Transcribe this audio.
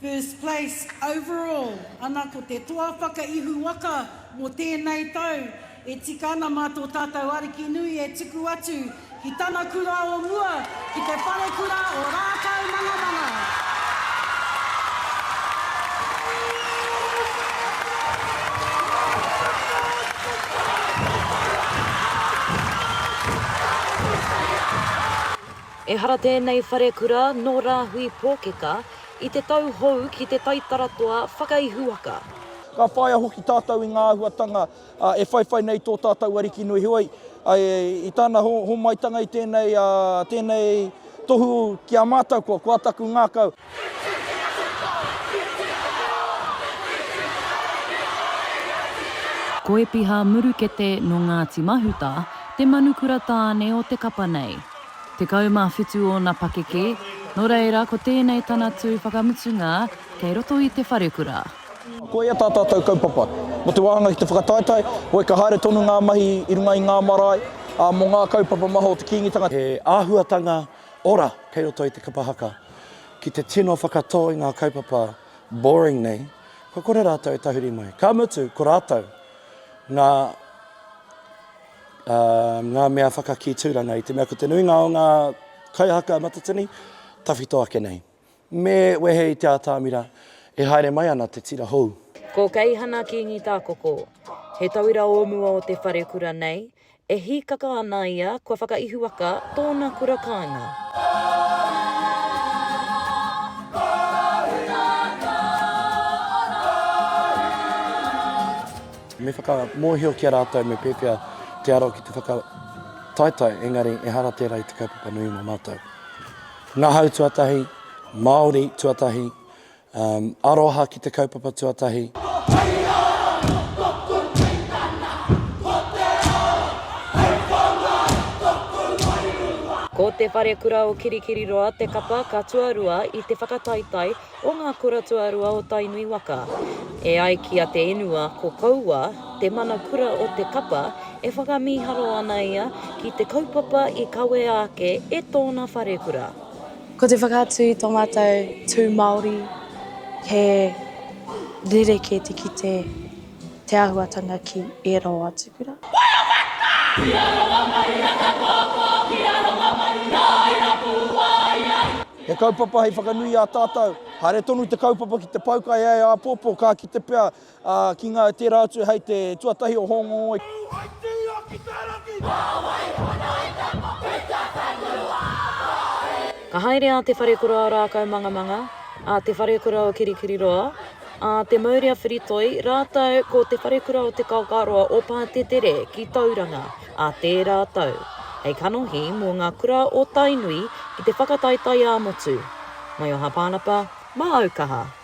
First place overall, ana ko te toa whakaihu waka mō tēnei tau, e tika ana mātou tātou arikinui e tuku atu ki tana kura o mua, ki te Wharekura o Rākaumangamanga. E hara tēnei Wharekura no rāhui pōkeka i te tau hou ki te taitaratoa whakaihuaka. Ka whaia hoki tātou i ngā ahuatanga e whaiwhai nei tō tātou ariki nui hioi. I tāna ho maitanga i tēnei tohu ki a mātou kua taku ngākau. Ko e piha murukete no Ngāti Mahuta, te manukura tāne o te kapa nei. Te kaumawhitu o nā pakeke, no reira ko tēnei tanatu whakamutunga kei roto i te Wharekura. Ko ia tā tātou kaupapa. Mo te wāhanga ki te whakataitai, hoi ka haere tonu ngā mahi i runga i ngā marae, mō ngā kaupapa maho o te kingitanga. He āhuatanga ora kei roto i te kapa Haka. Ki te tino whakatō i ngā kaupapa boring nei, ko kore rātou e tahuri mai. Ka mutu, ko rātou, ngā mea whakaki tūra nei, te mea ko te nuinga o ngā kaihaka matatini, tawhito ake nei. Me wehe i te ātāmira, e haere mai ana te tira hou. Ko keihana ki ngi tākoko, he tauira o mua o te Wharekura nei, e hikaka ana ia kua whakaihuaka tōna kura kāinga. Me whakamohio ki a rātou me pēpea te aro ki te whakataitai, engari e hara tērā i te kaupapa nui mō mātou. Ngā hau tuatahi, Māori tuatahi, aroha ki te kaupapa tuatahi. Ko te Wharekura o Kirikiriroa, te kapa ka tuarua i te whakataitai o ngā kura tuarua o Tainui waka. E ai ki a te enua ko kaua, te mana kura o te kapa, e whakamiharo ana ia ki te kaupapa i kawe ake e tōna Wharekura. Ko te whakatu i tō mātou tū Māori, he rereke ki te āhuatanga ki e roa tukura. He kaupapa hei whakanui a tātou. Haere tonu te kaupapa ki te paukai ai a pōpō, kā ki te pea ki ngā tērā atu hei te tuatahi o Hongongoi. Ka haere a te Wharekura o Rākaumangamanga, a te Wharekura o Kirikiriroa, a te Mauria Whiritoi, rātau ko te Wharekura o te Kaukaroa o Pātetere ki Tauranga, a tērā tau. Hei kanohi mō ngā kura o Tainui ki te whakataitai ā motu. Mai o Hapānapa, mā Aukaha.